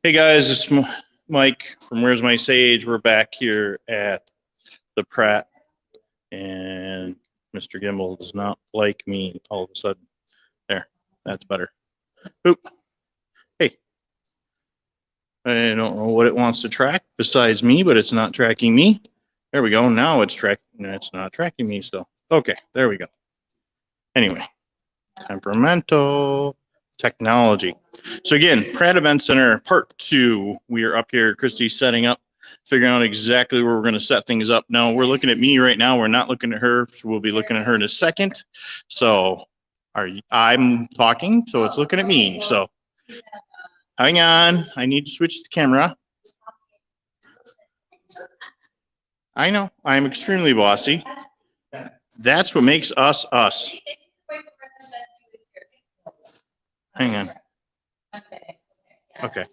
Hey guys, it's Mike from Where's My Sage. We're back here at the Pratt, and Mr. Gimbal does not like me all of a sudden. There, that's better. Oop. Hey, I don't know what it wants to track besides me, but it's not tracking me. There we go. Now it's tracking. It's not tracking me still. Okay, there we go. Anyway, temperamental technology. So again, Pratt Event Center Part 2. We are up here. Christy's setting up, figuring out exactly where we're going to set things up. Now we're looking at me right now. We're not looking at her. So we'll be looking at her in a second. So I'm talking, so it's looking at me. So hang on. I need to switch the camera. I know. I'm extremely bossy. That's what makes us us. Hang on. Okay.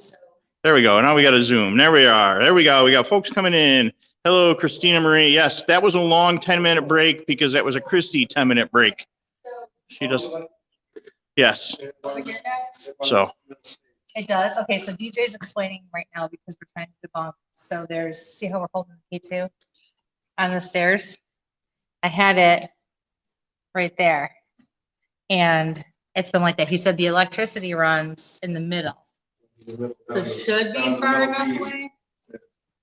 There we go. Now we got to zoom. There we are. There we go. We got folks coming in. Hello, Christina Marie. Yes, that was a long 10-minute break because that was a Christy 10-minute break. She does. Yes. So. It does. Okay, so DJ's explaining right now because we're trying to debunk. So there's, see how we're holding the K2 on the stairs? I had it right there. And it's been like that. He said the electricity runs in the middle. So it should be far enough away.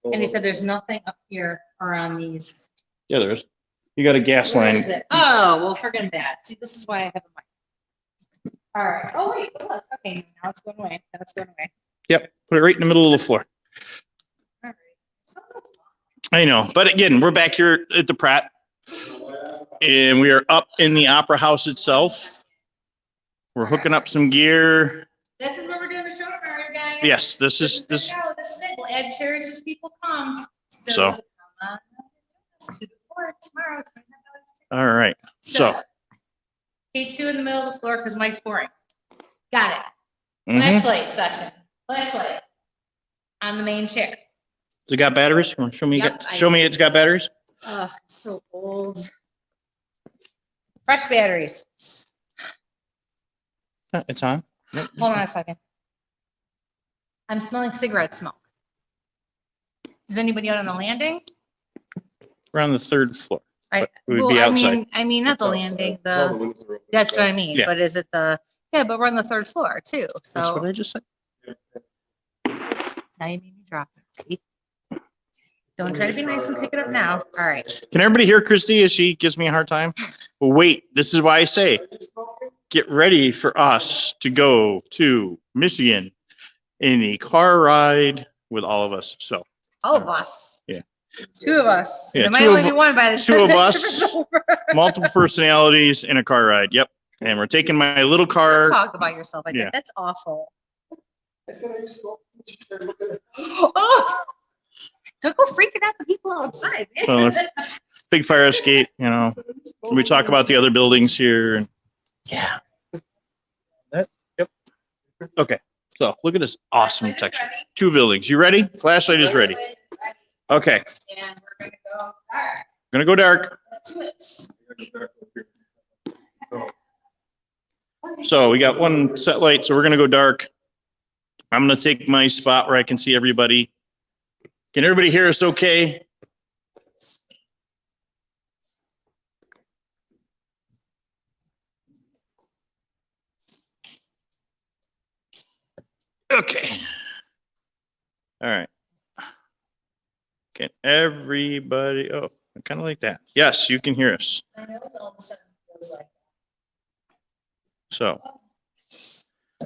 And he said there's nothing up here around these. Yeah, there is. You got a gas Where line. is it? Oh, well, forget that. See, this is why I have a mic. All right. Oh, wait, look. Okay, now it's going away. Now it's going away. Yep. Put it right in the middle of the floor. All right. I know. But again, we're back here at the Pratt. And we are up in the Opera House itself. We're hooking up some gear. This is where we're doing the show tomorrow, guys. Yes, this is. This is it. We'll add chairs as people come. So. Come on to the floor tomorrow. All right. So. K2 in the middle of the floor because Mike's boring. Got it. Mm-hmm. Flashlight session. Flashlight on the main chair. Does it got batteries? You want to show me? Yep, Show me it's got batteries. Oh, it's so old. Fresh batteries. It's on. Yep. Hold on a second. I'm smelling cigarette smoke. Is anybody out on the landing? We're on the 3rd floor. Right. We'd Well, be outside. I mean, not the landing. That's what I mean. Yeah. But is it the? Yeah, but we're on the 3rd floor too. So That's what I just said. now you made me drop it. See? Don't try to be nice and pick it up now. All right. Can everybody hear Christy as she gives me a hard time? Well, wait, this is why I say, get ready for us to go to Michigan in the car ride with all of us. So. All of us. Yeah. 2 of us. Yeah, There might only be one by the time 2 of the us, trip is over. multiple personalities in a car ride. Yep. And we're taking my little car. Talk about yourself like Yeah. that. That's awful. I said I spoke. Oh, don't go freaking out the people outside, man. So big fire escape, you know. We talk about the other buildings here. And yeah. Yep. Okay. So look at this awesome texture. 2 buildings. You ready? Flashlight is ready. Okay. And we're gonna go dark. Gonna go dark. Let's do it. So we got one set light, so we're gonna go dark. I'm gonna take my spot where I can see everybody. Can everybody hear us okay? Okay. All right. Can everybody, oh, kind of like that. Yes, you can hear us. I know it's all of a sudden feels like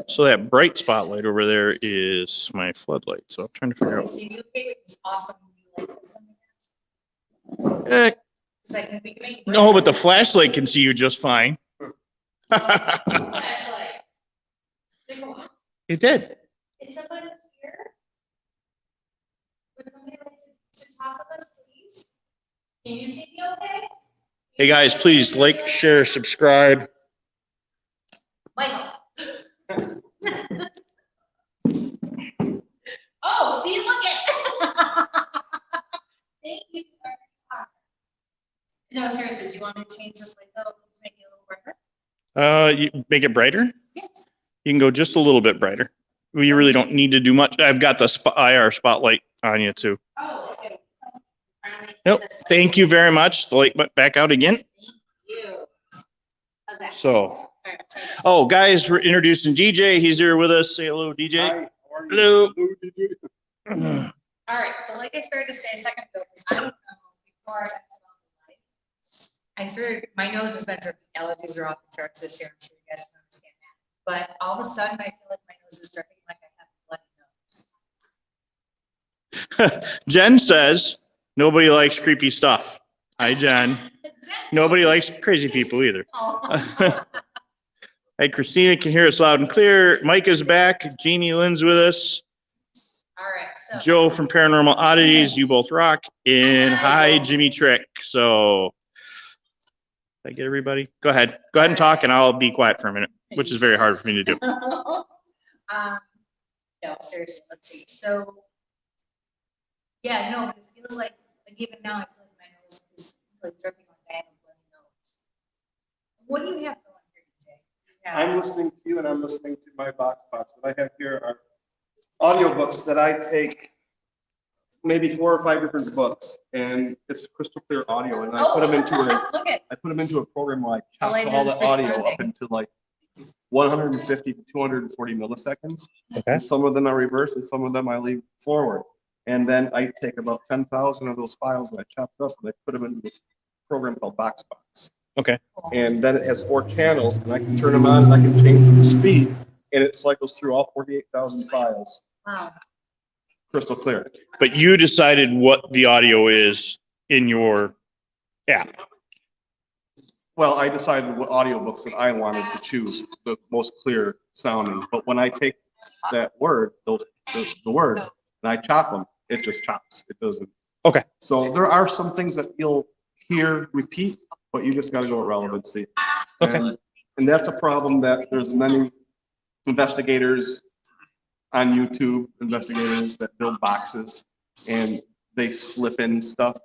So that bright spotlight over there is my floodlight. So I'm trying to figure out. see you okay with this awesome new light system? Eh, It's like we can make no, but the flashlight can see you just fine. flashlight. It did. Is somebody here? Would somebody like to talk with us, please? Can you see me okay? Hey guys, please like, share, subscribe. Michael. Oh, see, look at. Thank you. No, seriously, do you want me to change this like that to make it a little brighter? You make it brighter? Yes. You can go just a little bit brighter. we really don't need to do much. I've got the IR spotlight on you too. Oh, okay. Nope. Thank you very much. The light went back out again. Thank you. Okay. So, All right, try this. oh, guys, we're introducing DJ. He's here with us. Say hello, DJ. Hi, how are you? Hello. DJ. All right, so like I started to say a second ago, because I don't know, before I got on the light, I started, my nose has been dripping, allergies are off the charts this year, I'm sure you guys can understand that. But all of a sudden, I feel like my nose is dripping like I have a bloody nose. Jen says nobody likes creepy stuff. Hi, Jen. Nobody likes crazy people either. Oh. Hey, Christina can hear us loud and clear. Mike is back. Jeannie Lynn's with us. All right, so. Joe from Paranormal Oddities, you both rock. And hi, Jimmy Trick. So, did I get everybody? Go ahead. Go ahead and talk, and I'll be quiet for a minute, which is very hard for me to do. No, seriously, let's see. So, yeah, no, it feels like even now, I feel like my nose is like dripping like I have a bloody nose. What do you have going here today? I'm listening to you and I'm listening to my box box. What I have here are audiobooks that I take maybe 4 or 5 different books and it's crystal clear audio and I put them into a program where I chop light all the is audio responding. up into like 150 to 240 milliseconds. Okay. And some of them I reverse and some of them I leave forward. And then I take about 10,000 of those files and I chop it up and I put them into this program called Box. Okay. And then it has 4 channels and I can turn them on and I can change the speed and it cycles through all 48,000 files. Wow. Crystal clear. But you decided what the audio is in your app. Well, I decided what audiobooks that I wanted to choose, the most clear sounding. But when I take that word, the words, and I chop them, it just chops. It doesn't. Okay. So there are some things that you'll hear repeat, but you just got to go with relevancy. Okay. And that's a problem that there's many investigators on YouTube, investigators that build boxes and they slip in stuff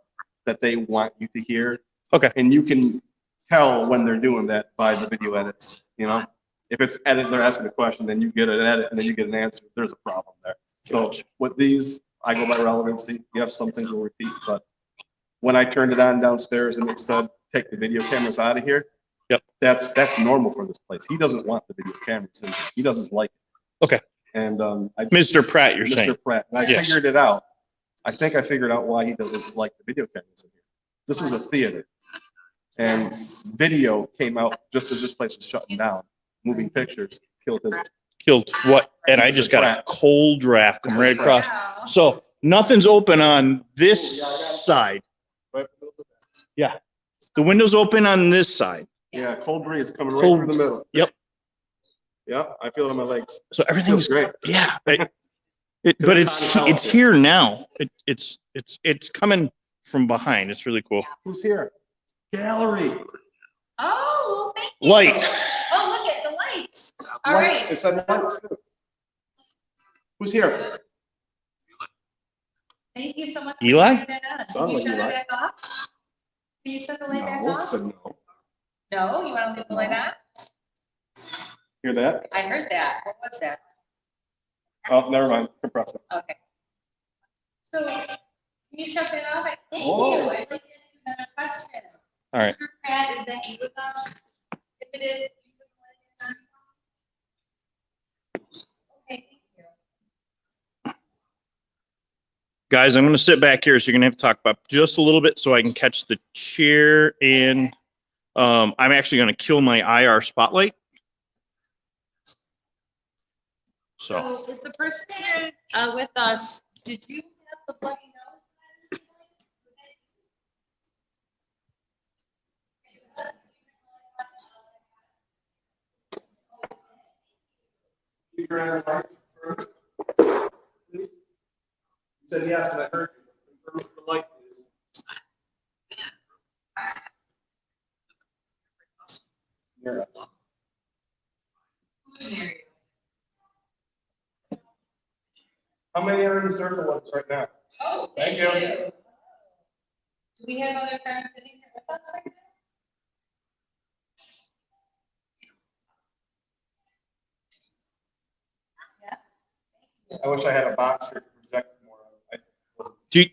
that they want you to hear. Okay. And you can tell when they're doing that by the video edits, you know? If it's edit, they're asking a question, then you get an edit and then you get an answer. There's a problem there. So with these, I go by relevancy. Yes, some things will repeat, but when I turned it on downstairs and it said, take the video cameras out of here. Yep. That's normal for this place. He doesn't want the video cameras in here. He doesn't like it. Okay. And Mr. Pratt, you're saying. Mr. Pratt. And I Yes. figured it out. I think I figured out why he doesn't like the video cameras in here. This was a theater. And video came out just as this place was shutting down. Moving pictures killed his. Killed what? And I just got a cold draft come right across. Wow. So nothing's open on this side. Right? Yeah. The window's open on this side. Yeah, cold breeze coming right Cold- through the middle. Yep. Yeah, I feel it on my legs. So everything's Feels great. Yeah. But it's here now. It's coming from behind. It's really cool. Who's here? Gallery. Oh, well, thank you. Light. Oh, look at the lights. All Lights. right. It said lights too. Who's here? Thank you so much. for Eli? turning that on. Can Sound you like shut Eli. it back off? Can you shut the light back No, off? said no. No, you want to leave the light on? Hear that? I heard that. What was that? Oh, never mind. Compressor. Okay. So, can you shut that off? Thank Oh. you. I'd like to ask you another question. All right. Mr. Pratt, is that you with us? If it is, you can let it on. Okay, thank you. Guys, I'm going to sit back here, so you're going to have to talk about just a little bit so I can catch the chair. And I'm actually going to kill my IR spotlight. So Is the person here with us, did you have the bloody nose? You said yes, and I heard you. Confirm with the light, please. Near us. Who's near you? How many are in the circle with us right now? Oh, Thank thank you. you. Do we have other friends sitting here with us right now? Yeah. I wish I had a box here to project more. Do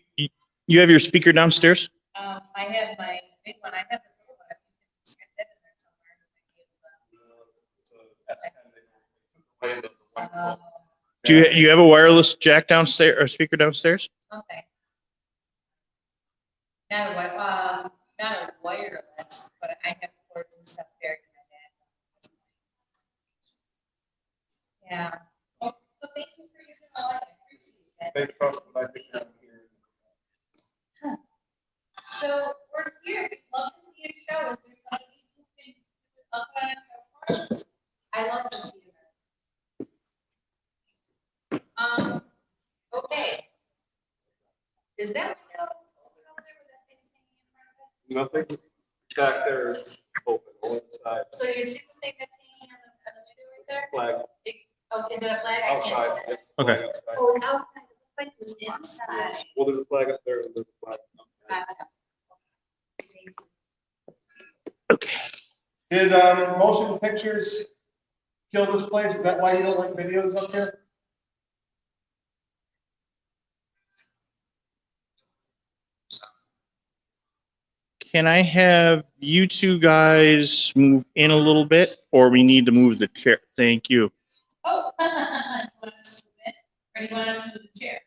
you have your speaker downstairs? I have my big one. I have the little one. I think it's got that in there somewhere. Do you have a wireless jack downstairs or speaker downstairs? Okay. Not a wireless, but I have cords and stuff there. Yeah. Well, so thank you for using all that. I appreciate that. They trust what I think I'm here. So we're here. We'd love to see a show. If there's somebody who can up on a show for us, I love to see it. Okay. Is that window open over there with that thing hanging in front of it? Nothing back there is open, only inside. So you see the thing that's hanging on the window right there? Flag Oh, is it a flag? I can't- outside. Okay. Outside. Oh, it's outside. It looks like it was inside. Well, there's a flag up there, and there's a flag. Gotcha. Okay. Did motion pictures kill this place? Is that why you don't like videos up here? Can I have you two guys move in a little bit, or we need to move the chair? Thank you. Oh, you want us to move it? Or you want us to move the chair?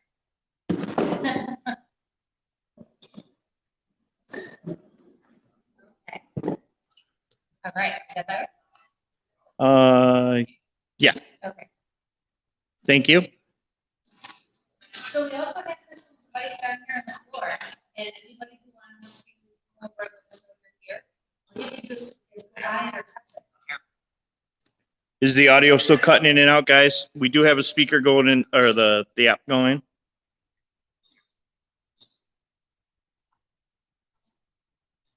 Okay. All right, is that better? Yeah, Okay. thank you. So we also have this device down here on the floor, and anybody who wants to come over this over here, all you can do is put on or touch it. Is the audio still cutting in and out, guys? We do have a speaker going in, or the app going.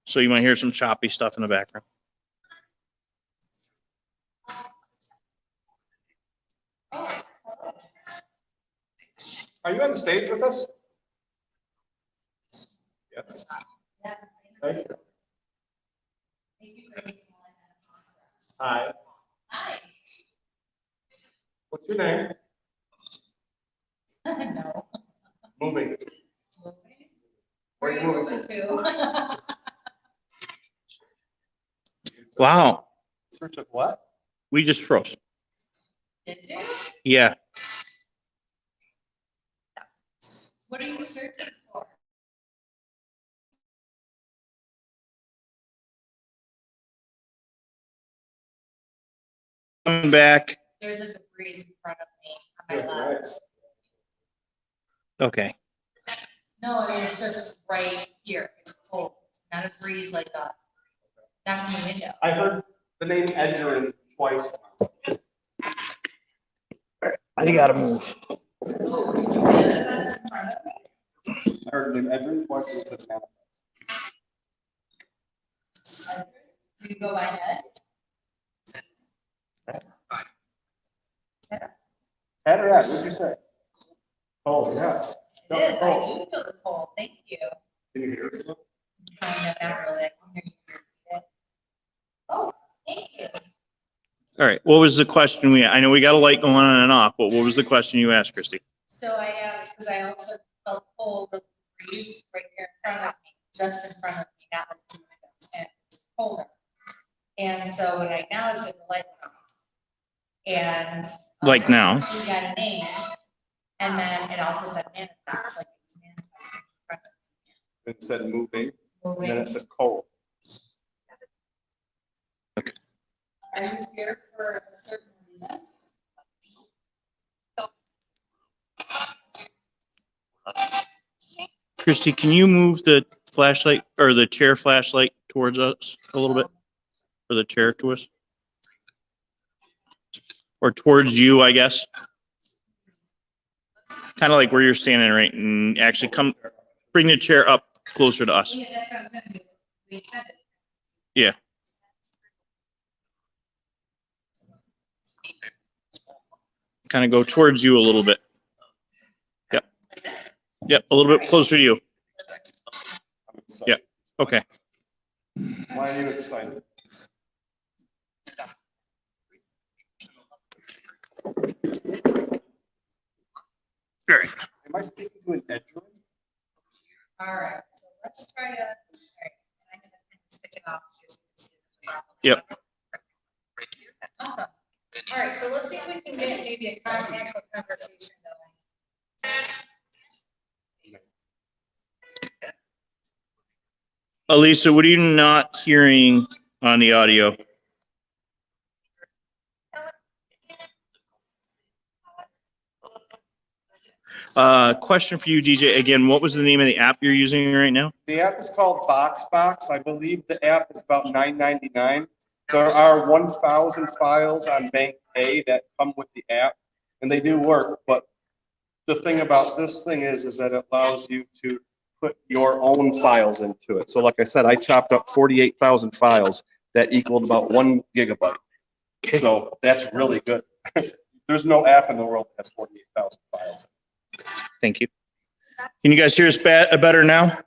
So you might hear some choppy stuff in the background. Oh, hello. Are you on the stage with us? Yes. Yes, Thank you. thank you for making all that for us. Hi. Hi. What's your name? No. Moving. Where are you moving to? Wow, Search of what? we just froze. Did you? Yeah. What are you searching for? Coming back. There's a debris in front of me on Yeah, my right. left. Okay. No, I mean, it's just right here. It's cold. Not a breeze like a, not from the window. I heard the name Edgerton twice. I gotta move. That's in front of me. I heard the name Edgerton twice. And it said manifest. You go by head? Head or head? What'd you say? Oh, yeah. It is. I do feel the cold. Thank you. Can you hear us? Kind of, not really. I can hear you. Oh, thank you. All right. What was the question I know we got a light going on and off, but what was the question you asked, Christy? So I asked, because I also felt cold with the breeze right here in front of me, just in front of me, not like the windows, and it's colder. And so when I acknowledged it, the light went off. And. Like now? We got a name, and then it also said manifest, like it was manifesting in front of me. It said moving, and then Moving. it said cold. Are you here for a certain reason? Christy, can you move the flashlight or the chair flashlight towards us a little bit? Or the chair to us? Or towards you, I guess? Kind of like where you're standing right, and actually bring the chair up closer to us. Yeah, that's what I was gonna do. We said it. Yeah. Kind of go towards you a little bit. Yep. Yep, a little bit closer to you. I'm excited. Yeah. Okay. Why are you excited? All right. Am I speaking to an edge? All right, so let's try to, all right, I'm gonna stick it off. just so you can see the Yep. Awesome. All right, so let's see if we can get maybe a actual conversation going. Elisa, what are you not hearing on the audio? Question for you, DJ. Again, what was the name of the app you're using right now? The app is called Box. I believe the app is about $9.99. There are 1,000 files on Bank A that come with the app, and they do work. But the thing about this thing is that it allows you to put your own files into it. So like I said, I chopped up 48,000 files that equaled about 1 gigabyte. So that's really good. There's no app in the world that has 48,000 files. Thank you. Can you guys hear us better now?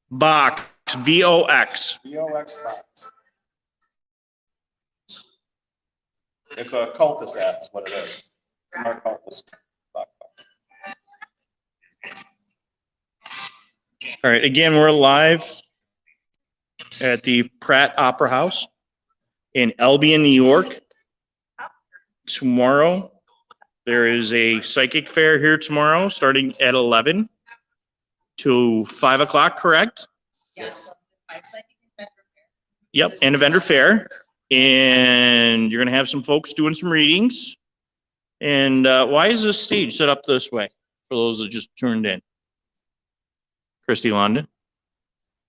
Box, VOX. VOX Box. It's a cultist app is what it is. It's our cultist box. All right, again, we're live at the Pratt Opera House in Albion, New York. Tomorrow, there is a psychic fair here tomorrow, starting at 11 to 5 o'clock, correct? Yes. Yep, and a vendor fair. And you're gonna have some folks doing some readings. And why is this stage set up this way, for those that just tuned in? Christy London?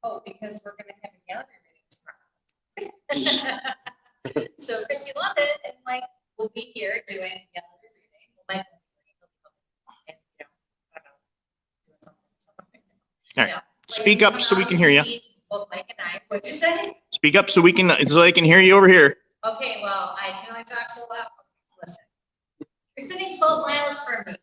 Oh, because we're gonna have a gallery reading tomorrow. So Christy London and Mike will be here doing gallery reading. Mike will be and, you know, I don't know, doing something. All right. Yeah. Speak up so we can hear you. Well, Mike and I, what'd you say? Speak up so they can hear you over here. Okay, well, I can only talk so loud. Listen. You're sitting 12 miles from me.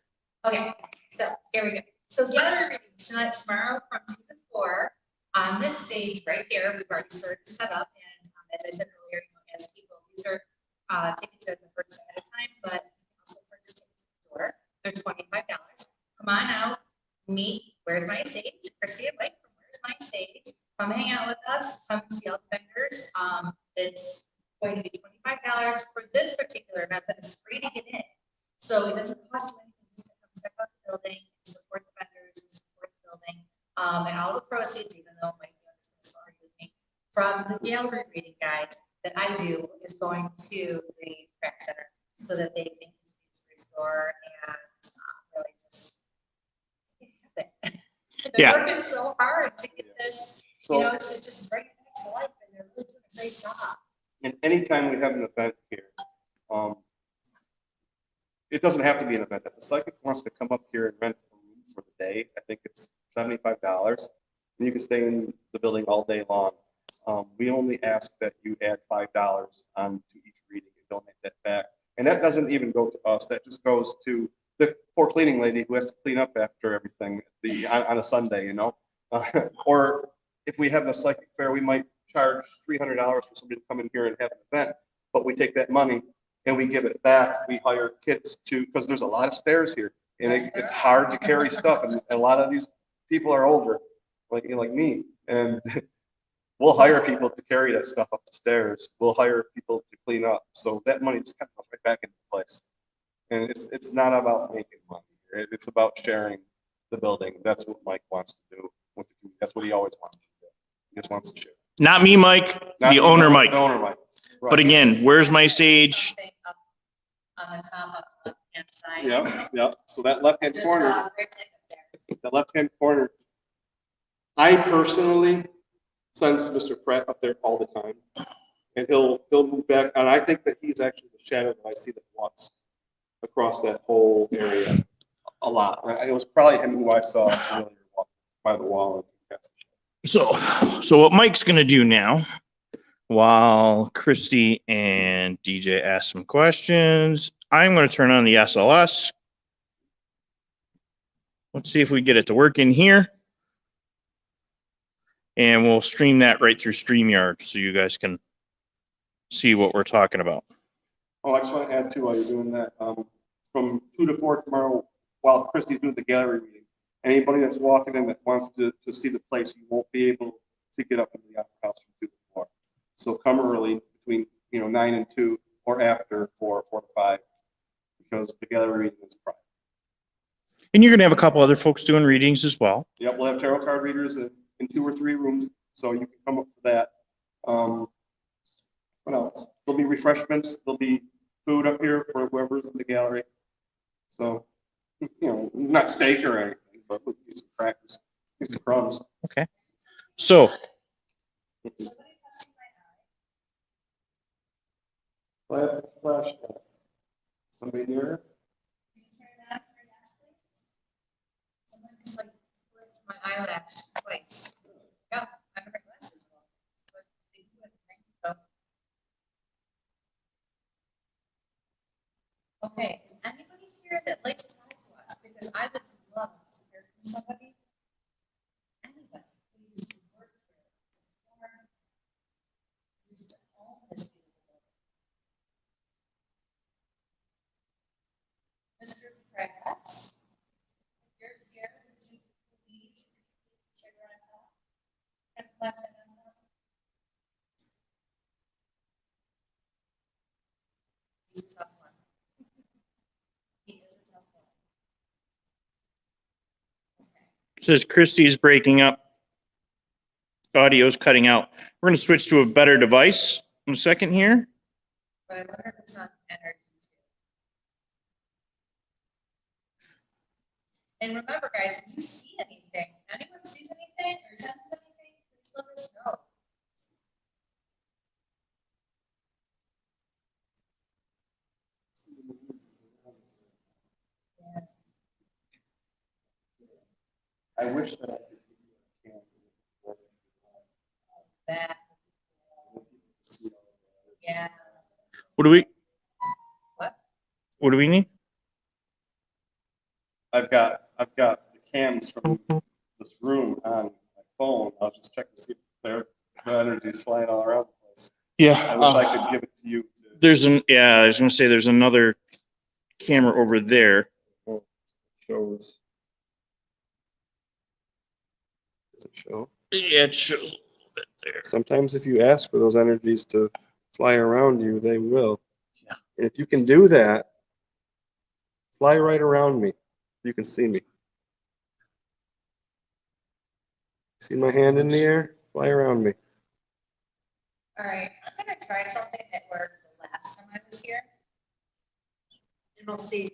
Okay, so here we go. So gallery reading tonight, tomorrow from 2 to 4 on this stage right here. We've already started to set up, and as I said earlier, you know, as people, these are tickets at the first at a time, but you can also purchase tickets at the door. They're $25. Come on out, meet. Where's my stage? Christy and Mike from Where's My Sage. Come hang out with us. Come see all the vendors. It's going to be $25 for this particular event, but it's free to get in. So it doesn't cost you anything just to come check out the building, and support the vendors, and support the building. And all the proceeds, even though Mike is sorry with me, from the gallery reading guides that I do is going to the Pratt Center so that they can continue to restore and really just Yeah. They're working so hard to get this, So, you know, to just bring it back to life, and they're really doing a great job. and anytime we have an event here, it doesn't have to be an event. If a psychic wants to come up here and rent a room for the day, I think it's $75. And you can stay in the building all day long. We only ask that you add $5 onto each reading and donate that back. And that doesn't even go to us. That just goes to the poor cleaning lady who has to clean up after everything on a Sunday, you know? Or if we have a psychic fair, we might charge $300 for somebody to come in here and have an event, but we take that money and we give it back. We hire kids to, because there's a lot of stairs here, and it's hard to carry stuff, and a lot of these people are older, like me, and we'll hire people to carry that stuff up the stairs. We'll hire people to clean up, so that money just kind of goes right back into place. And it's not about making money. It's about sharing the building. That's what Mike wants to do with the community. That's what he always wants to do. He just wants to share. Not me, Mike, the owner, Mike. The owner, Mike. Right. But again, Where's My Sage? Something up on the top of the left-hand side. Yeah. So that left-hand Just, corner, right there. the left-hand corner, I personally sense Mr. Pratt up there all the time. And he'll move back. And I think that he's actually the shadow that I see that walks across that whole area a lot. It was probably him who I saw earlier walk by the wall. So what Mike's gonna do now, while Christy and DJ ask some questions, I'm gonna turn on the SLS. Let's see if we get it to work in here. And we'll stream that right through StreamYard so you guys can see what we're talking about. Oh, I just want to add too, while you're doing that, from 2 to 4 tomorrow, while Christie's doing the gallery reading, anybody that's walking in that wants to see the place, you won't be able to get up into the upper house from 2 to 4. So come early between, 9 and 2 or after 4 to 5, because the gallery reading is private. And you're gonna have a couple other folks doing readings as well. Yep, we'll have tarot card readers in 2 or 3 rooms, so you can come up for that. What else? There'll be refreshments, there'll be food up here for whoever's in the gallery. So, not steak or anything, but we'll use some crackers, use some crumbs. Okay. So, Flash. Somebody near? Someone just like flipped my eyelash twice. Yeah, I have my glasses on. But they do anything, so. Okay, is anybody here that likes to talk to us? Because I would love to hear from somebody. Anybody who's worked here before, who's owned this beautiful building. Mr. Pratt, you're here, would you please share your thoughts? And flash it on them? He's a tough one. He is a tough one. Okay. says Christie's breaking up. Audio's cutting out. We're gonna switch to a better device in a second here. But I wonder if it's not energy too. And remember, guys, if you see anything, anyone sees anything or senses anything, please let us know. Yeah, I wish that I could. that, yeah. What do we What? need? I've got the cams from this room on my phone. I'll just check to see if their energy is flying all around the place. Yeah. I wish I could give it to you. I was gonna say there's another camera over there. Shows. Does it show? Yeah, it shows a little bit there. Sometimes if you ask for those energies to fly around you, they will. Yeah. And if you can do that, fly right around me. You can see me. See my hand in the air? Fly around me. All right, I'm gonna try something that worked the last time I was here. And we'll see. If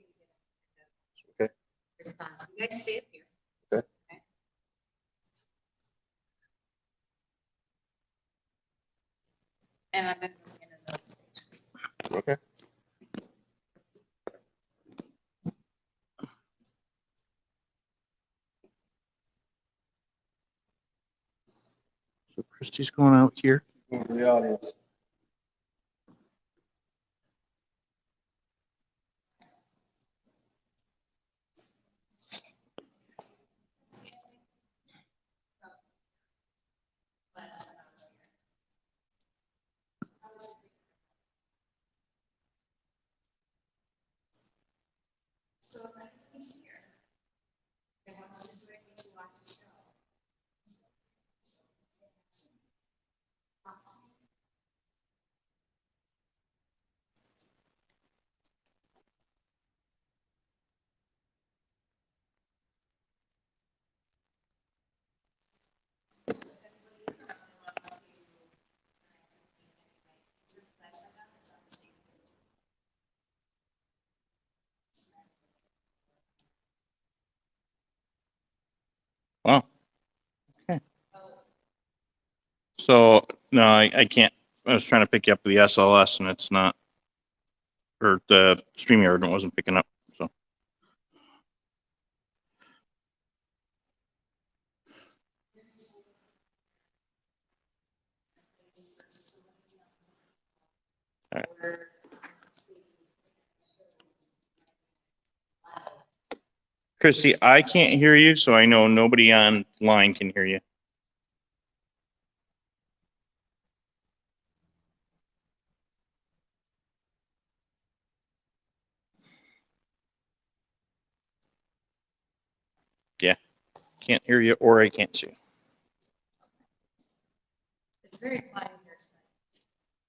we get Okay. a response. You guys stay up here. Okay. And I'm gonna stand in the stage. Okay. So Christie's going out here. Into the audience. Last time I was here. So if anybody's here, they want to join me to watch the show. Wow. Okay. So no, I can't. I was trying to pick you up the SLS and it's not, or the StreamYard wasn't picking up. So Christy, I can't hear you, so I know nobody online can hear you. Can't hear you or I can't see. It's very quiet here tonight.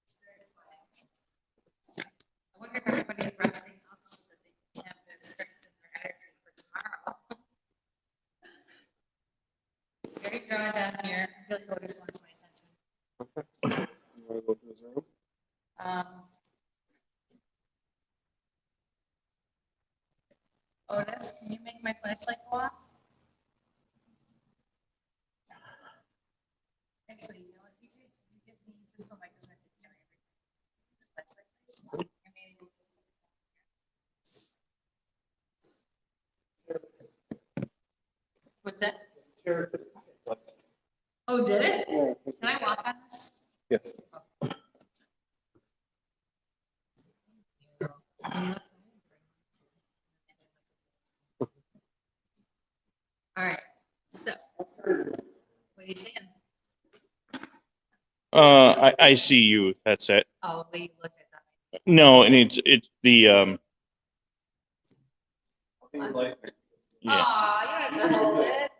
It's very quiet. I wonder if everybody's resting up so that they can have their strength and their energy for tomorrow. Very dry down here. I feel like Otis wants my attention. You wanna go to his room? Otis, can you make my flashlight go off? Actually, you know what, DJ, can you give me just so my cousin can carry everything? Flashlight, please. And maybe we'll just- What's that? Sure. Oh, did it? Yeah. Can I walk on this? Yes. All right, so, what are you saying? I see you. That's it. Oh, we looked at that. No, and it's the, Aw, yeah. you don't have to hold it.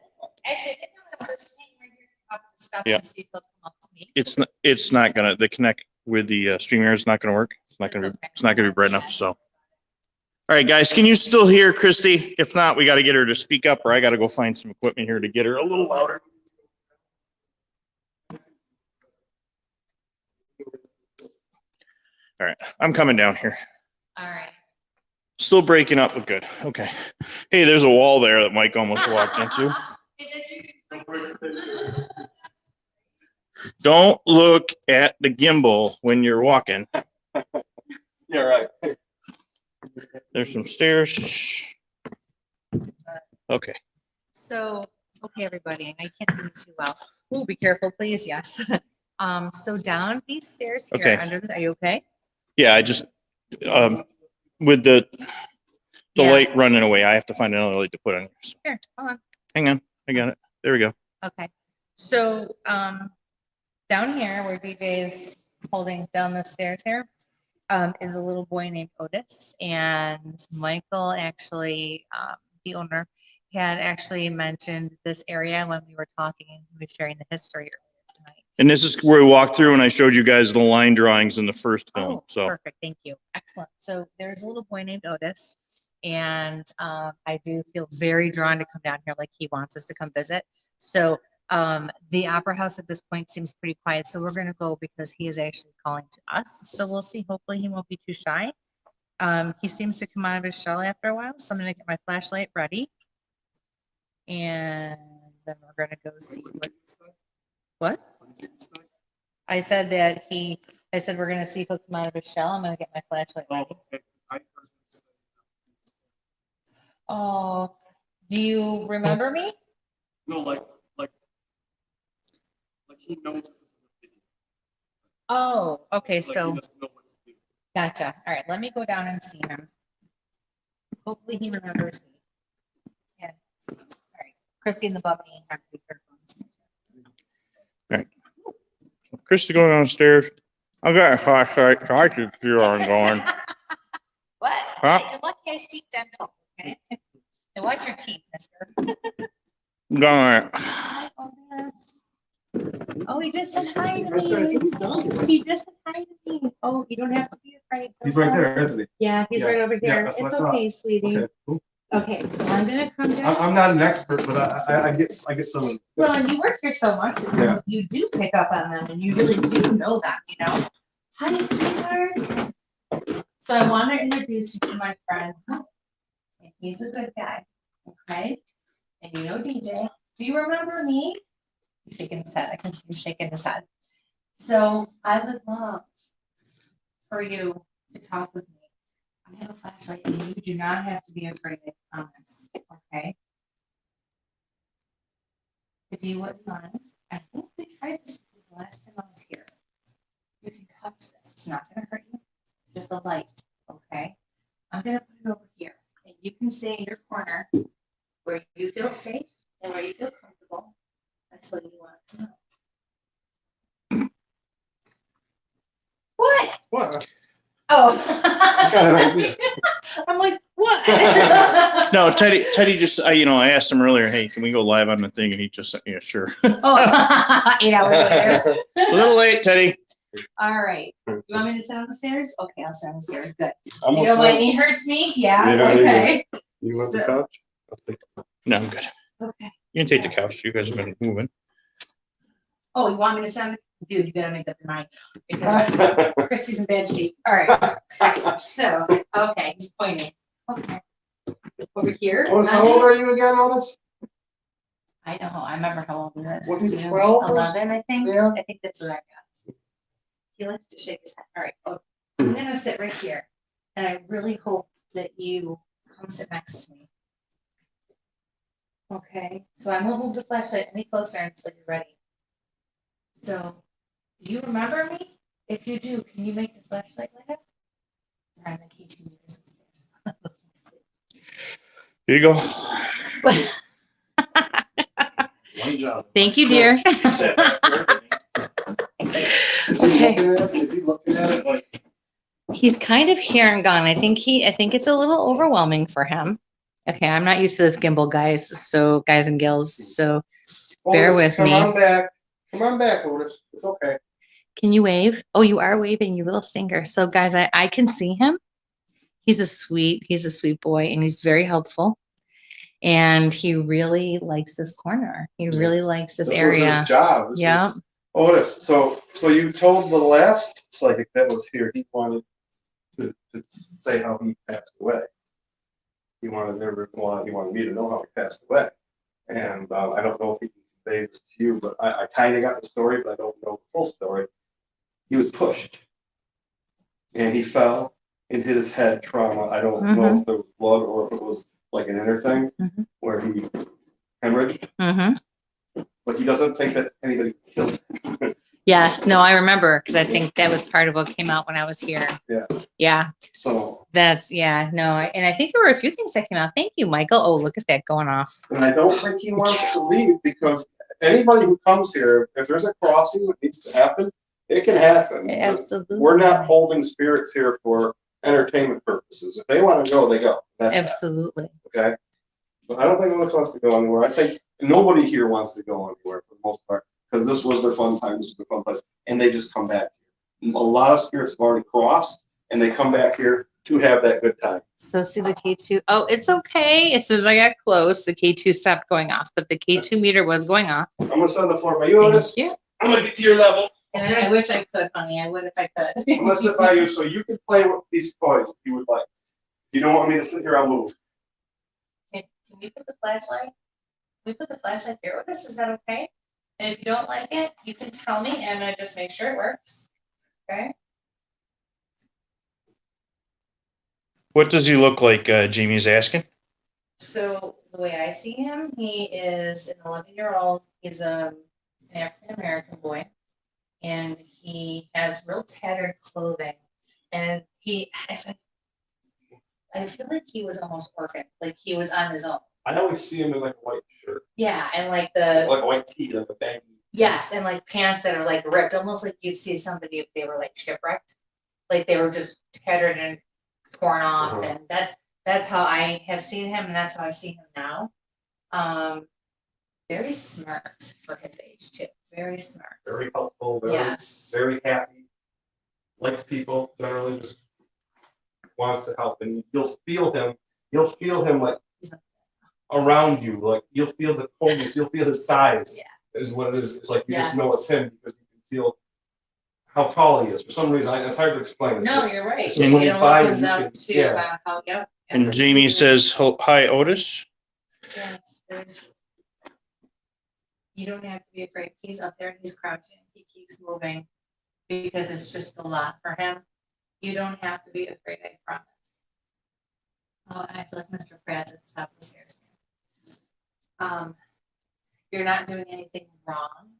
Actually, I didn't know I was hanging right here on top of the stuff Yeah. and see if they'll come up to me. It's not gonna, the connect with the StreamYard is not gonna work. It's not gonna be, it's not gonna be bright enough, so. All right, guys, can you still hear Christy? If not, we gotta get her to speak up or I gotta go find some equipment here to get her a little louder. All right, I'm coming down here. All right. Still breaking up, but good. Okay. Hey, there's a wall there that Mike almost walked into. Don't look at the gimbal when you're walking. Yeah, right. There's some stairs. Okay. So, okay, everybody, and I can't see you too well. Ooh, be careful, please. Yes. So down these stairs here, Okay. under the, are you okay? Yeah, I just, with the Yeah. light running away, I have to find another light to put on. So, Here, hold on. hang on, I got it. There we go. Okay. So, down here where DJ is holding down the stairs here, is a little boy named Otis, and Michael actually, the owner, had actually mentioned this area when we were talking and he was sharing the history earlier tonight. And this is where we walked through and I showed you guys the line drawings in the first film, Oh, so. perfect. Thank you. Excellent. So there's a little boy named Otis, and I do feel very drawn to come down here like he wants us to come visit. So the Opera House at this point seems pretty quiet, so we're going to go because he is actually calling to us. So we'll see. Hopefully he won't be too shy. He seems to come out of his shell after a while, so I'm going to get my flashlight ready. And then we're going to go see what? I said that I said we're gonna see if he'll come out of his shell. I'm gonna get my flashlight ready. Oh, do you remember me? No, like he knows. Oh, okay, Like, so he doesn't know what to do. gotcha. All right, let me go down and see him. Hopefully he remembers me. Yeah. All right, Christy and the Bubbly have to be careful. Christy going downstairs. I got a flashlight, so I can see where I'm going. What? Huh? You're lucky I speak dental, okay? And watch your teeth, mister. Darn it. Hi, Otis. Oh, he just said hi to me. He just said hi to me. Oh, you don't have to be afraid. He's right there, isn't he? Yeah, he's Yeah. right over Yeah, here. that's It's what I thought. okay, sweetie. Okay, cool. Okay, so I'm gonna come down. I'm not an expert, but I get some of it. Well, and you work here so much, Yeah. you do pick up on them and you really do know them, you know? Hi, sweethearts. So I want to introduce you to my friend. And he's a good guy, okay? And you know DJ. Do you remember me? He's shaking his head. I can see him shaking his head. So I would love for you to talk with me. I have a flashlight and you do not have to be afraid, I promise, okay? If you wouldn't mind, I think we tried this the last time I was here. You can touch this, it's not gonna hurt you, it's just a light, okay? I'm gonna put it over here, and you can stay in your corner where you feel safe and where you feel comfortable until you want to know. What? What? Oh. got an idea. I'm like, What? No, Teddy just, I asked him earlier, hey, can we go live on the thing? And he just said, yeah, sure. Oh, 8 hours later. A little late, Teddy. All right. You want me to sit on the stairs? Okay, I'll sit on the stairs. Good. Almost You know, my like- knee hurts me? Yeah, Yeah, okay. You want the So- couch? No, I'm good. Okay. You can take the couch. You guys have been moving. Oh, you want me to sit on the, dude, you gotta make up your mind. Because Christy's in bad shape. All right. So, okay, he's pointing. Okay. Over here. Otis, how old are you again, Otis? I know, I remember how old he was. Was he You know, 12 or 11, I think. Yeah. I think that's what I got. He likes to shake his head. All right, oh, I'm gonna sit right here. And I really hope that you come sit next to me. Okay, so I won't move the flashlight any closer until you're ready. So, do you remember me? If you do, can you make the flashlight light up? I'm the key 2 meters upstairs. Here you go. One job. Thank you, dear. Okay. Is he looking at it like? He's kind of here and gone. I think it's a little overwhelming for him. Okay, I'm not used to this gimbal, guys. So guys and gals, so bear Otis, with come me. on back. Come on back, Otis. It's okay. Can you wave? Oh, you are waving, you little stinker. So guys, I can see him. He's a sweet boy, and he's very helpful. And he really likes this corner. He really likes this Was area. his job. This Yeah. was- Otis, so you told the last psychic that was here, he wanted to say how he passed away. He wanted me to know how he passed away. And I don't know if he can convey this to you, but I kind of got the story, but I don't know the full story. He was pushed. And he fell and hit his head trauma. I don't know if there was blood or if it was like an inner thing where he hemorrhaged. Mm-hmm. But he doesn't think that anybody killed him. Yes, no, I remember because I think that was part of what came out when I was here. Yeah. Yeah. So, That's, yeah, no, and I think there were a few things that came out. Thank you, Michael. Oh, look at that going off. and I don't think he wants to leave because anybody who comes here, if there's a crossing that needs to happen, it can happen. But Absolutely. we're not holding spirits here for entertainment purposes. If they want to go, they go. That's that, Absolutely. okay? But I don't think Lewis wants to go anywhere. I think nobody here wants to go anywhere for the most part because this was their fun time, this was their fun place, and they just come back here. A lot of spirits have already crossed, and they come back here to have that good time. So see the K2. Oh, it's okay. As soon as I got close, the K2 stopped going off, but the K2 meter was going off. I'm gonna sit on the floor by you, Otis. Thank you. I'm gonna get to your level. And I wish I could, honey. I would if I could. I'm gonna sit by you so you can play with these toys if you would like. If you don't want me to sit here, I'll move. Can we put the flashlight? Can we put the flashlight there with us? Is that okay? And if you don't like it, you can tell me and I'm gonna just make sure it works. Okay? What does he look like? Jamie's asking. So the way I see him, he is an 11-year-old. He's an African-American boy. And he has real tattered clothing. And I feel like he was almost orphaned, like he was on his own. I always see him in like a white shirt, Yeah, and like like a white tee, like a baggy. yes, and like pants that are like ripped, almost like you'd see somebody if they were like shipwrecked. Like they were just tattered and torn off, and that's how I have seen him, and that's how I see him now. Very smart for his age too. Very smart. Very helpful, Yes. very happy, likes people, generally just wants to help. And you'll feel him like around you, like you'll feel the coldness, you'll feel his size. Yeah. Is what it is. It's like you just Yes. know it's him because you can feel how tall he is. For some reason, it's hard to explain. It's No, just- you're right. it's just when It he's all by you, comes you out can- to yeah. about how, yep. And Jamie absolutely. says, hi, Otis. Yes, you don't have to be afraid. He's up there, he's crouching, he keeps moving because it's just a lot for him. You don't have to be afraid, I promise. Oh, and I feel like Mr. Pratt's at the top of the stairs. You're not doing anything wrong,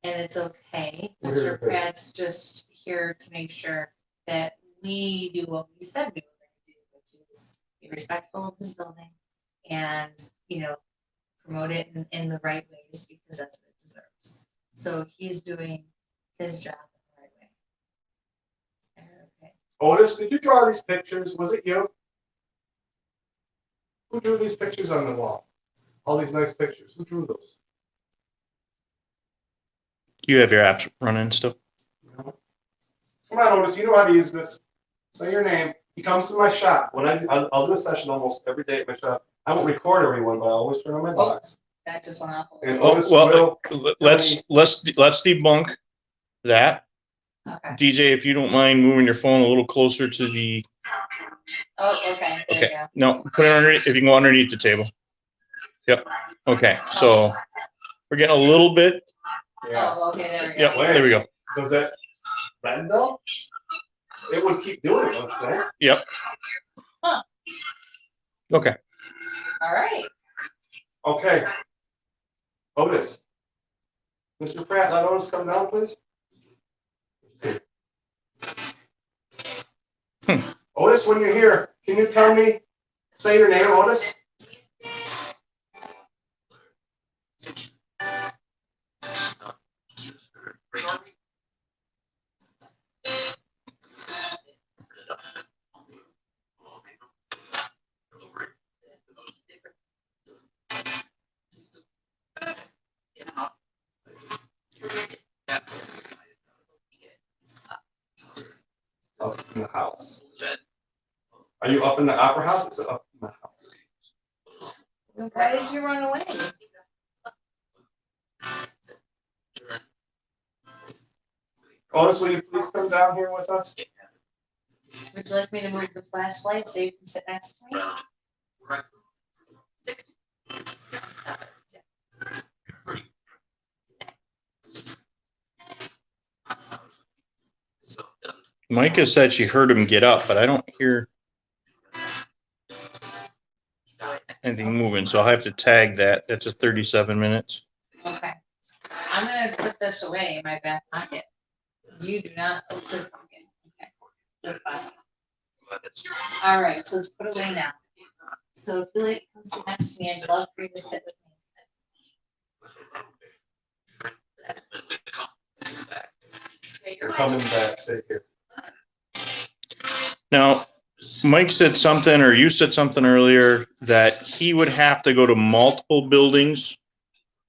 and it's okay. We're Mr. here to- Pratt's just here to make sure that we do what we said we were going to do, which is be respectful of this building and, promote it in the right ways because that's what it deserves. So he's doing his job in the right way. Okay. Otis, did you draw these pictures? Was it you? Who drew these pictures on the wall? All these nice pictures. Who drew those? You have your apps running still? No. Come on, Otis, you know how to use this. Say your name. He comes to my shop. When I'll do a session almost every day at my shop. I won't record everyone, but I always turn on my box. That just went off. And Oh, Otis well, will. let's debunk that. Okay. DJ, if you don't mind moving your phone a little closer to the, Oh, okay. There okay, you go. no, put it underneath, if you can go underneath the table. Yep, okay, so we're getting a little bit, Yeah. Oh, okay, there we go. yep, there we go. Does that bend though? It would keep doing it, don't you think? Yep. Huh. Okay. All right. Okay. Otis. Mr. Pratt, let Otis come down, please. Otis, when you're here, can you tell me, say your name, Otis? Up in the house. Are you up in the opera house? Is it up in the house? Then why did you run away? Otis, will you please come down here with us? Would you like me to move the flashlight so you can sit next to me? Micah said she heard him get up, but I don't hear anything moving, so I'll have to tag that. That's a 37 minutes. Okay. I'm gonna put this away in my back pocket. You do not open this pocket. Okay. That's fine. All right, so let's put it away now. So if Billy comes to next to me, I'd love for you to sit with me. You're coming back, stay here. Now, Mike said something, or you said something earlier, that he would have to go to multiple buildings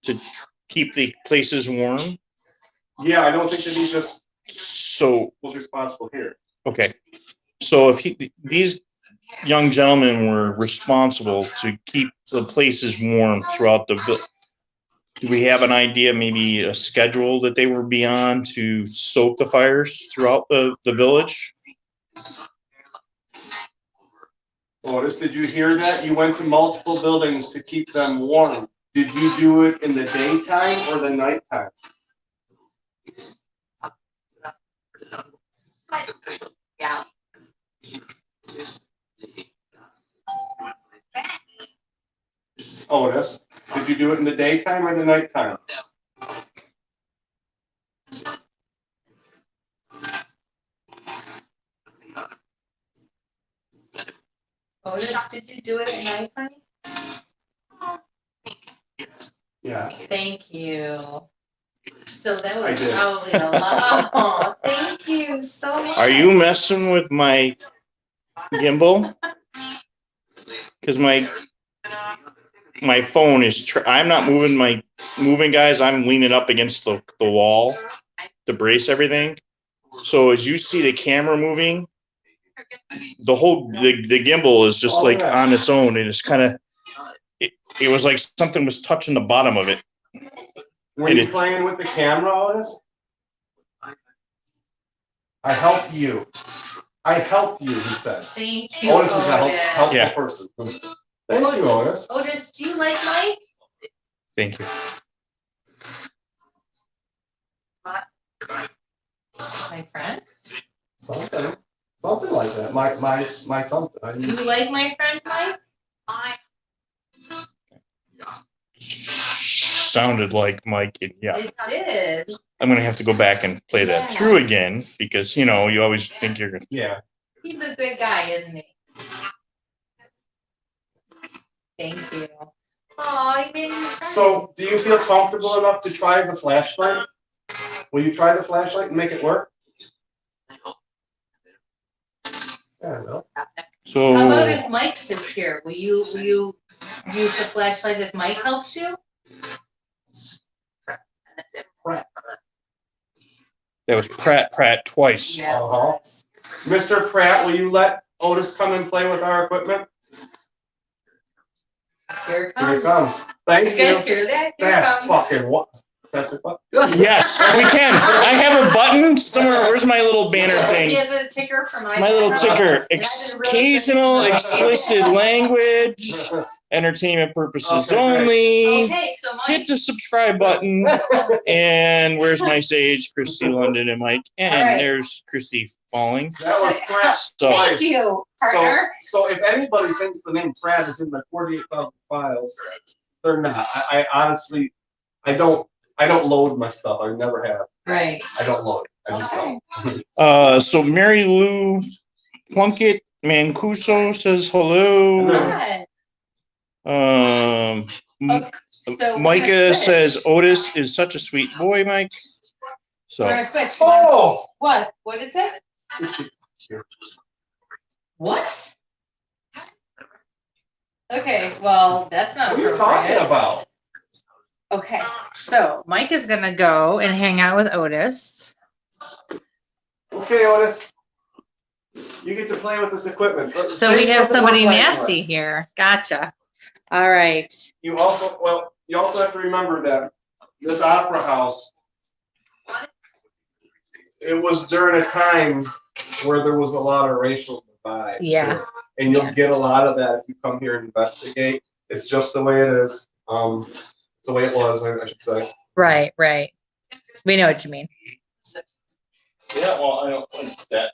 to keep the places warm. Yeah, I don't think that he just So, was responsible here. okay. So if these young gentlemen were responsible to keep the places warm throughout the village, do we have an idea, maybe a schedule that they would be on to stoke the fires throughout the village? Otis, did you hear that? You went to multiple buildings to keep them warm. Did you do it in the daytime or the nighttime? Yeah. Otis, did you do it in the daytime or the nighttime? Otis, did you do it at night, honey? Yes. Thank you. So that I was did. probably a lot. Oh, thank you so much. Are you messing with my gimbal? Because my phone is, I'm not moving, guys. I'm leaning up against the wall to brace everything. So as you see the camera moving, the gimbal is just like on its own, and it's kind of, it was like something was touching the bottom of it. Were you playing with the camera, Otis? I help you. I help you, he says. Thank you, Otis is a helpful Yeah. person. Thank you, Otis. Otis, do you like Mike? Thank you. My friend? Something like that. My something. I Do mean, you like my friend Mike? Sounded like Mike, and yeah. It did. I'm gonna have to go back and play that through again, because you always think you're gonna. yeah. He's a good guy, isn't he? Thank you. Oh, you made me cry. So, do you feel comfortable enough to try the flashlight? Will you try the flashlight and make it work? Yeah, I will. So. How about if Mike sits here? Will you use the flashlight if Mike helps you? That was Pratt twice. Yeah. Uh-huh. Mr. Pratt, will you let Otis come and play with our equipment? Here it Here he comes. comes. Thank You you. guys hear that? Here it That's comes. fucking what? That's a what? Yes, we can. I have a button somewhere. Where's my little banner He thing? has a ticker for my. My little ticker. Yeah, I didn't really Occasional think- explicit language, entertainment purposes Okay, great. only. Okay, so Hit Mike. the subscribe button. And where's my sage? Christy, London, and Mike. And All right. there's Christy falling. That was Pratt. So, Thank you, partner. So if anybody thinks the name Pratt is in the 48,000 files, they're not. I honestly, I don't load my stuff. I never have. Right. I don't load it. I just don't. so Mary Lou Plunkett Mancuso says hello. Hi. Um, Okay, so we're Micah gonna switch. says Otis is such a sweet boy, Mike. We're gonna So switch. Oh! What? What is it? What? Okay, well, that's not What are you talking appropriate. about? Okay, so Mike is gonna go and hang out with Otis. Okay, Otis. You get to play with this equipment. So we have somebody nasty here. Gotcha. All right. You also have to remember that this opera house, it was during a time where there was a lot of racial divide. Yeah. And you'll Yeah. get a lot of that if you come here and investigate. It's just the way it is. It's the way it was, I should say. Right, right. We know what you mean. yeah, well, I don't think that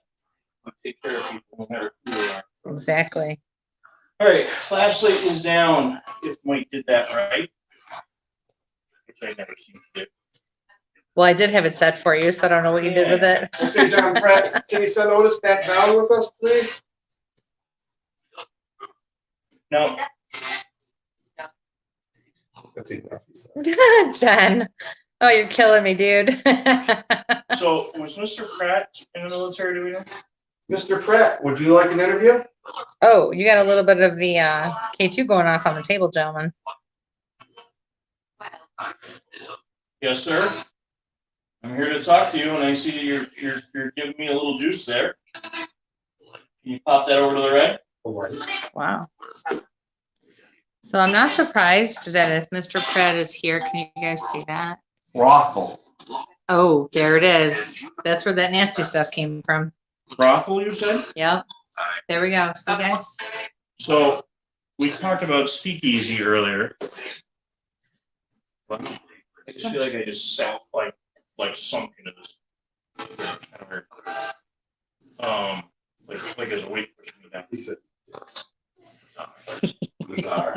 would take care of people no matter who they are. Exactly. All right, flashlight is down. If Mike did that right, which I never seem to do. Well, I did have it set for you, so I don't know what you did with it. Okay, John Pratt, can you send Otis back down with us, please? No, That's enough. He said. Jen. Oh, you're killing me, dude. so was Mr. Pratt in the military? Do we know? Mr. Pratt, would you like an interview? Oh, you got a little bit of the K2 going off on the table, gentlemen. Yes, sir. I'm here to talk to you, and I see you're giving me a little juice there. Can you pop that over to the right? Wow. So I'm not surprised that if Mr. Pratt is here, can you guys see that? Brothel. Oh, there it is. That's where that nasty stuff came from. Brothel, you said? Yep. There we go. See, guys? So we talked about speakeasy earlier. But I just feel like I just sat like sunk into this. Kind of weird. Like as a weight pushing me down. He said. Bizarre.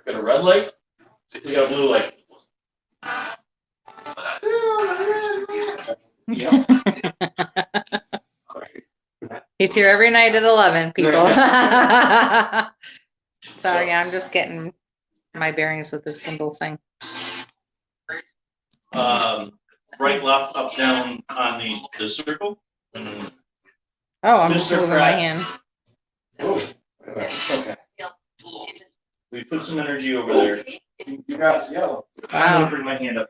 Got a red light. We got a blue light. Yeah. He's here every night at 11, people. Sorry, I'm just getting my bearings with this gimbal thing. Right, left, up, down on the circle. Oh, I'm just Mr. moving my Pratt. hand. Oh, Okay. We put some energy over there. you got yellow. I'm Wow. gonna bring my hand up.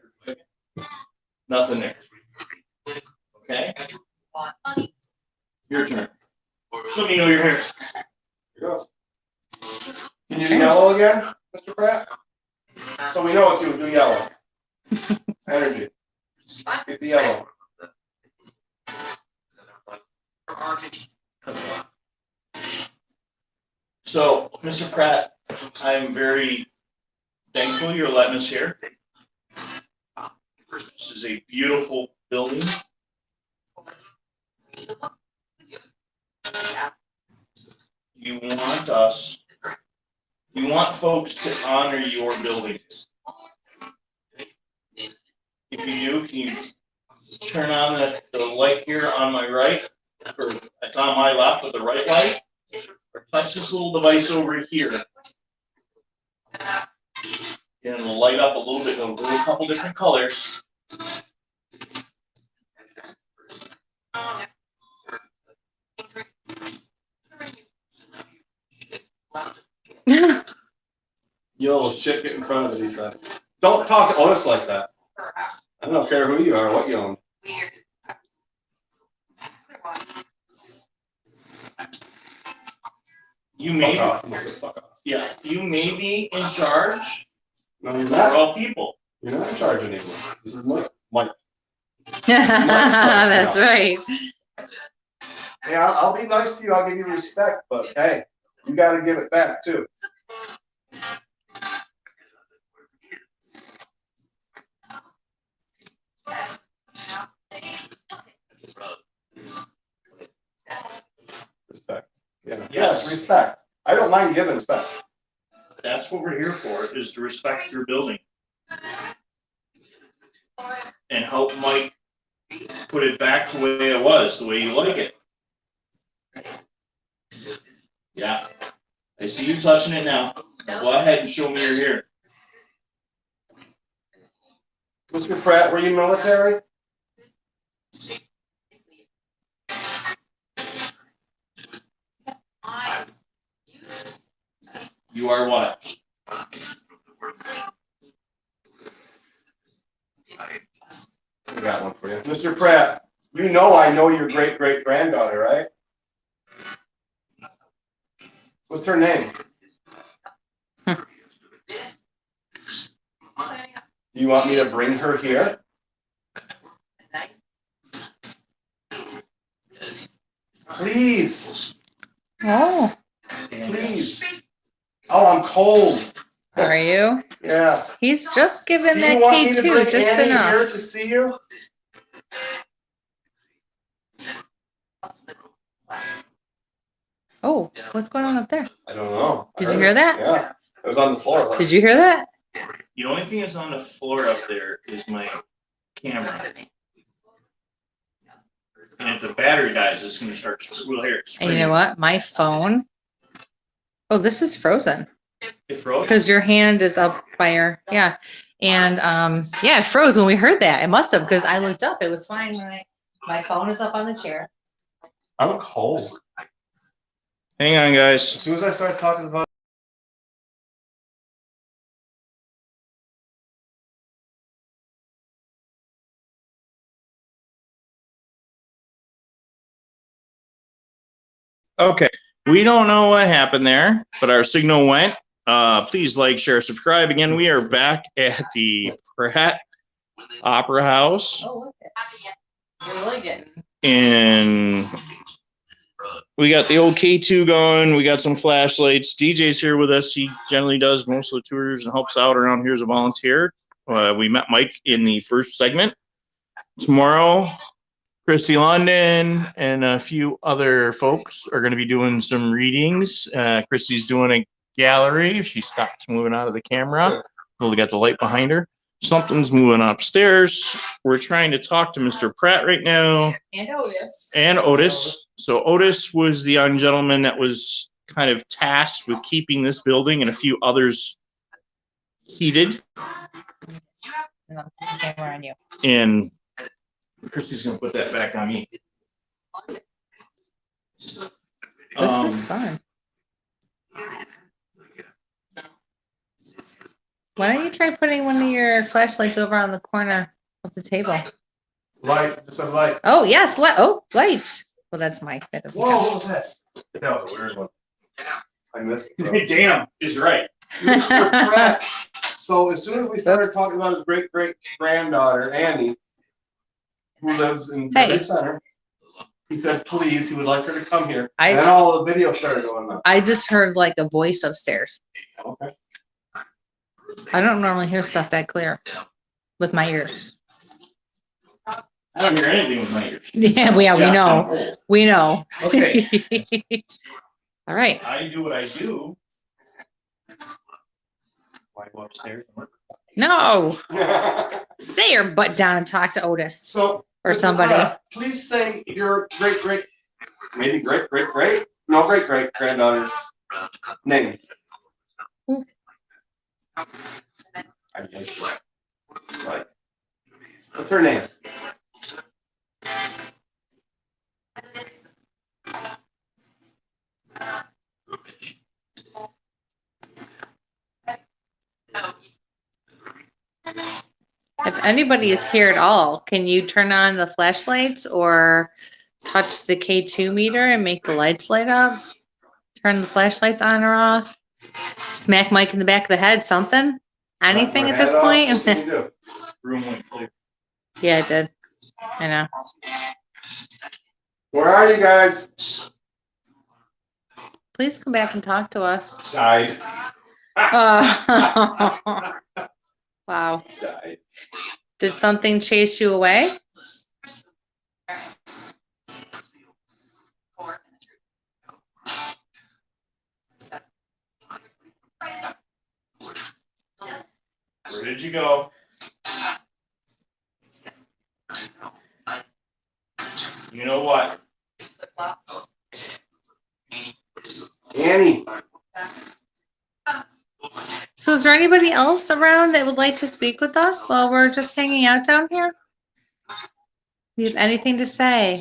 Nothing there. Okay. Your turn. Let me know your hair. Here goes. Can you do yellow again, Mr. Pratt? So we know it's you. Do yellow. Energy. Get the yellow. So, Mr. Pratt, I'm very thankful you're letting us here. This is a beautiful building. You want folks to honor your buildings. If you do, can you turn on the light here on my right, or it's on my left with the right light, or touch this little device over here. And it'll light up a little bit, it'll go a couple different colors. You little shit, get in front of it, he said. Don't talk to Otis like that. I don't care who you are, what you own. You may, Fuck off. You must say fuck off. yeah, you may be in charge. No, you're We're not. all people. You're not in charge anymore. This is Mike. That's right. Yeah, I'll be nice to you. I'll give you respect, but hey, you got to give it back too. Respect. Yeah. Yes, respect. I don't mind giving respect. That's what we're here for, is to respect your building. And help Mike put it back the way it was, the way you like it. Yeah. I see you touching it now. Go ahead and show me you're here. Mr. Pratt, were you military? You are what? I got one for you. Mr. Pratt, you know I know your great-great-granddaughter, right? What's her name? Do you want me to bring her here? Please, Oh, please. Oh, I'm cold. are you? Yes. He's just given Do that you want me to K2 bring just Annie enough. here to see you? Oh, what's going on up there? I don't know. Did you hear that? Yeah, it was on the floor. Did you hear that? The only thing that's on the floor up there is my camera. And if the battery dies, it's gonna start, we'll hear it And you know screaming. what? My phone. Oh, this is frozen It froze? because your hand is up by your, yeah. And yeah, it froze when we heard that. It must have, because I looked up. It was fine when my phone is up on the chair. I'm cold. Hang on, guys. As soon as I start talking about Okay, we don't know what happened there, but our signal went. Please like, share, subscribe. Again, we are back at the Pratt Opera House. Oh, look at you're really getting. And we got the old K2 going. We got some flashlights. DJ's here with us. He generally does most of the tours and helps out around here as a volunteer. We met Mike in the first segment. Tomorrow, Christy London and a few other folks are going to be doing some readings. Christy's doing a gallery. If she stops moving out of the camera, we got the light behind her. Something's moving upstairs. We're trying to talk to Mr. Pratt right now. And Otis. So Otis was the young gentleman that was kind of tasked with keeping this building and a few others heated. And I'm putting the camera on you. And Christy's gonna put that back on me. This is fun. Why don't you try putting one of your flashlights over on the corner of the table? light, just a light. Oh, yes, light. Well, that's Mike. That doesn't Whoa, count. what was that? That was a weird one. I missed it. Damn is right. Mr. Pratt. So as soon as we started Oops. talking about his great-great-granddaughter, Annie, who lives in Hey. Event Center, he said, please, he would like her to come here. I- And then all the video started going on. I just heard like a voice upstairs. Okay. I don't normally hear stuff that clear with my ears. I don't hear anything with my ears. Yeah, we know. We know. Okay. All right. I do what I do. Why go upstairs? No, say your butt down and talk to Otis So. or Mr. somebody. Pratt, please say your maybe great-great-granddaughter's name. Right. What's her name? anybody is here at all, can you turn on the flashlights or touch the K2 meter and make the lights light up? Turn the flashlights on or off? Smack Mike in the back of the head, something? Anything at this point? What can you do? Room went clear. Yeah, I did. I know. Where are you guys? Please come back and talk to us. Died. Wow. Died. Did something chase you away? Where did you go? You know what? Annie. So is there anybody else around that would like to speak with us while we're just hanging out down here? Do you have anything to say?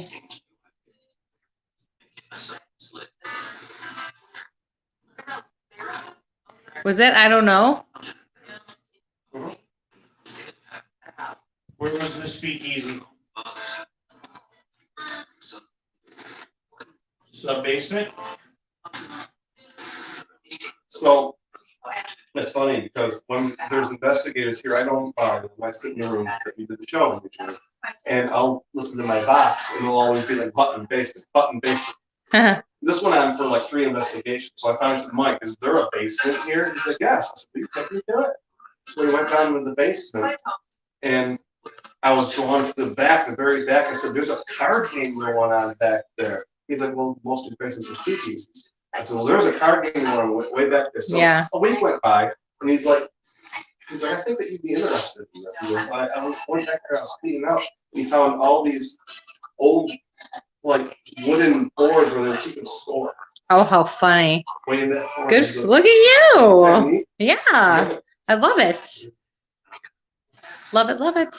Was it? I don't know. Where was the speakeasy? Sub-basement? So it's funny because when there's investigators here, I don't, I sit in the room that we did the show in, and I'll listen to my box and it'll always be like button basement. This went on for like 3 investigations. So I finally said, Mike, is there a basement here? He's like, yes. I said, you take me to it. So we went down to the basement and I was going to the back, the very back. I said, there's a card game going on back there. He's like, well, most of the basements are speakeasies. I said, well, there's a card game going on way back there. So Yeah. a week went by and he's like, I think that you'd be interested in this. He goes, I was going back there, I was cleaning out. And he found all these old, like, wooden boards where they were keeping score. Oh, how funny. Way in that corner. Good. He's like, Look at "Is that you. neat?" Yeah. I love it. Love it. Love it.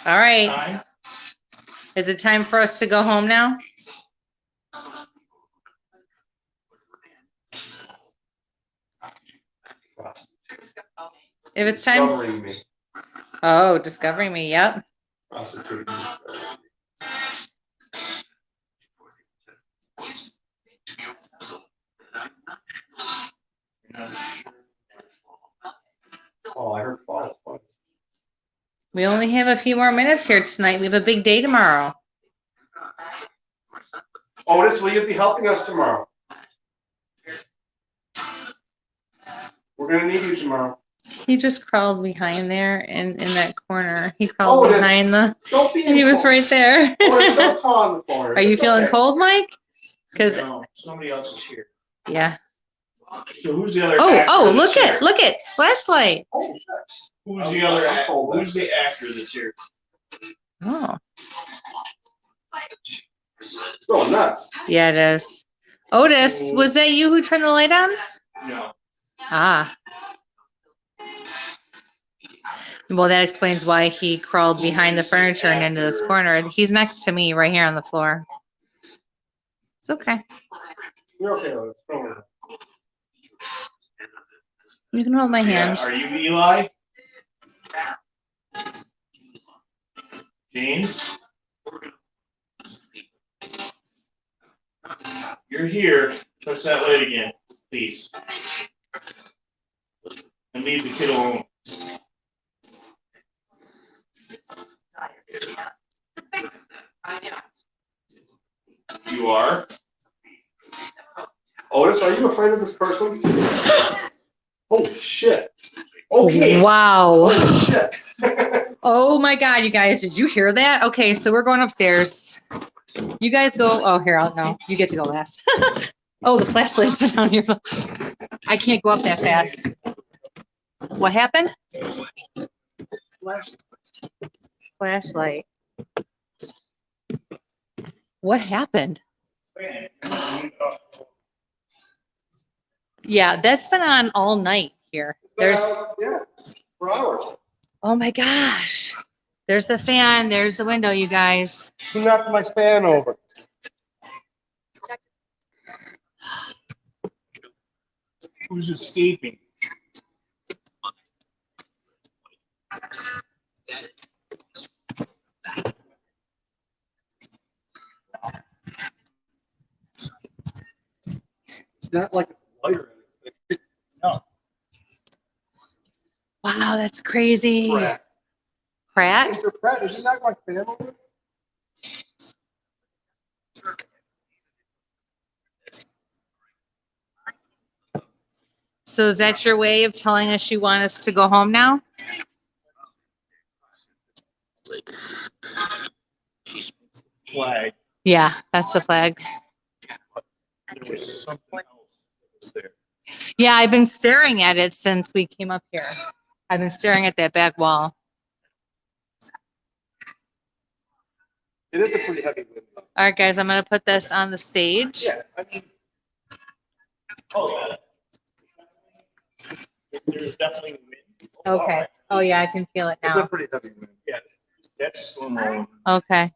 All right. Time? Is it time for us to go home now? If it's time. Discovering me. Oh, discovering me. Yep. Prostituting me. Oh, I heard fall. We only have a few more minutes here tonight. We have a big day tomorrow. Otis, will you be helping us tomorrow? We're gonna need you tomorrow. He just crawled behind there in that corner. He crawled Otis, behind the. don't be. He was right there. Otis, don't call on the corner. Are you It's feeling okay. cold, Mike? Because No, somebody else is here. yeah. So who's the other? Oh, actor oh, that's here? look it, flashlight. Oh, shucks. Who's the other? Who's the actor that's here? Oh, It's going nuts. yeah, it is. Otis, was that you who turned the light on? No. Ah. Well, that explains why he crawled behind the furniture and into this corner. He's next to me right here on the floor. It's okay. You're okay, Otis. Don't worry. You can hold my hand. Yeah, are you Eli? James? You're here. Touch that light again, please. And leave the kid alone. You are? Otis, are you afraid of this person? Oh shit. Okay. Wow. Oh shit. Oh my God, you guys, did you hear that? Okay, so we're going upstairs. You guys go. Oh, here, no, you get to go last. Oh, the flashlights are down here. I can't go up that fast. What happened? Flashlight. What happened? Yeah, that's been on all night here. There's, Yeah, for hours. oh my gosh. There's the fan, there's the window, you guys. He knocked my fan over. Who's escaping? not like it's light or anything. No. Wow, that's crazy. Pratt. Pratt? Mr. Pratt, is he not like family? So is that your way of telling us you want us to go home now? Flag. Yeah, that's the flag. There was something else that was there. Yeah, I've been staring at it since we came up here. I've been staring at that back wall. It is a pretty heavy wind though. All right, guys, I'm gonna put this on the stage. Yeah, I mean, Oh, yeah. There's definitely wind. Okay. Oh, yeah, I can feel it it's a now. pretty heavy wind. Yeah, that's a storm rolling. Okay.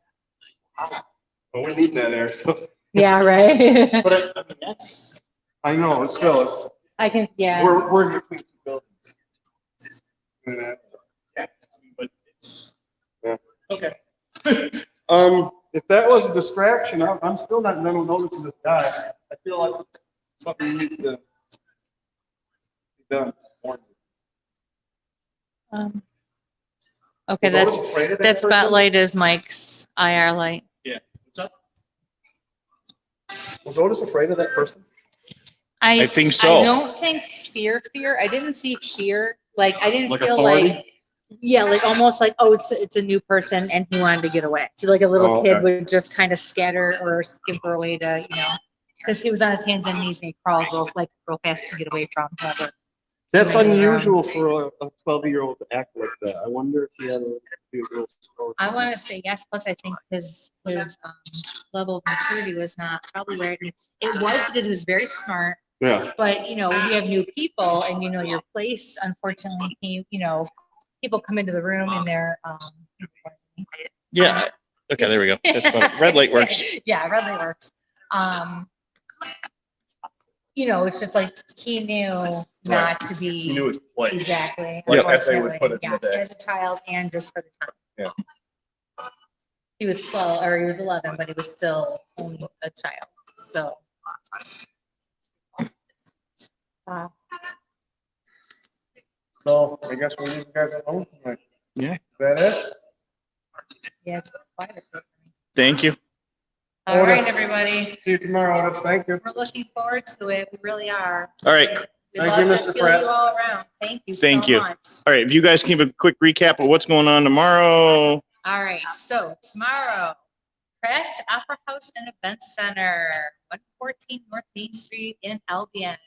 But we need that air, so. Yeah, right. But I mean, that's, I know, it's still, it's, I can, yeah. we're in between two buildings. yeah, I mean, but it's, Yeah. okay. If that was a distraction, I'm still not gonna notice this guy. I feel like something needs to be done. Okay, Was Otis afraid of that person? spotlight is Mike's IR light. Yeah. What's up? Was Otis afraid of that person? I think so. I don't think fear. I didn't see fear. Like, I didn't Like feel authority? like, yeah, like almost like, oh, it's a new person and he wanted to get away. So like a little Oh, kid okay. would just kind of scatter or skimper away to, because he was on his hands and knees and he crawled real fast to get away from whoever. That's Yeah. unusual for a 12-year-old to act like that. I wonder if he had a little. I want to say yes. Plus, I think his level of maturity was not probably where it was because he was very smart. Yeah. But when you have new people and your place, unfortunately, people come into the room and they're Yeah. Okay, there we go. That's fine. Red light works. Yeah, red light works. It's just like he knew not to be. He knew his place. Exactly. Like as they would put it in the Yes, day. as a child and just for the time. Yeah. He was 12 or he was 11, but he was still only a child. So. Wow. So I guess we'll leave you guys alone. Yeah. Is that it? Yeah. It's quite a bit. Thank you. All right, Otis. everybody. See you tomorrow, Otis. Thank you. We're looking forward to it. We really are. All right. We'd Thank love you, to Mr. feel Pratt. you all around. Thank you Thank so you. much. All right. If you guys can give a quick recap of what's going on tomorrow. All right. So tomorrow, Pratt Opera House and Event Center, 114 North Main Street in Albion.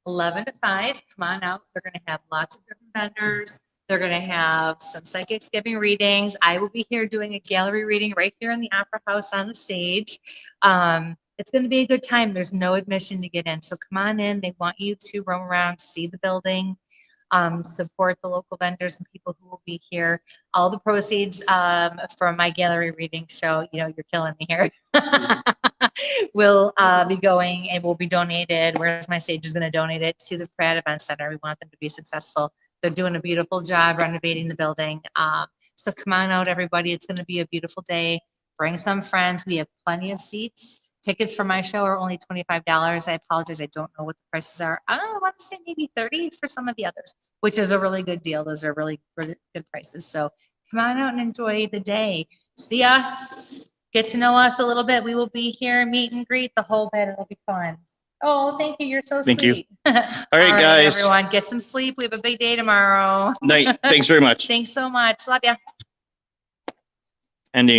11 to 5. Come on out. They're going to have lots of different vendors. They're going to have some psychics giving readings. I will be here doing a gallery reading right here in the Opera House on the stage. It's going to be a good time. There's no admission to get in. So come on in. They want you to roam around, see the building, support the local vendors and people who will be here. All the proceeds from my gallery reading show, you're killing me here, will be going and will be donated. Where's my stage is going to donate it to the Pratt Event Center. We want them to be successful. They're doing a beautiful job renovating the building. So come on out, everybody. It's going to be a beautiful day. Bring some friends. We have plenty of seats. Tickets for my show are only $25. I apologize. I don't know what the prices are. I want to say maybe 30 for some of the others, which is a really good deal. Those are really, really good prices. So come on out and enjoy the day. See us. Get to know us a little bit. We will be here, meet and greet the whole bit. It'll be fun. Oh, thank you. You're so Thank you. sweet. All right, guys. Everyone, get some sleep. We have a big day tomorrow. Night. Thanks very much. Thanks so much. Love ya.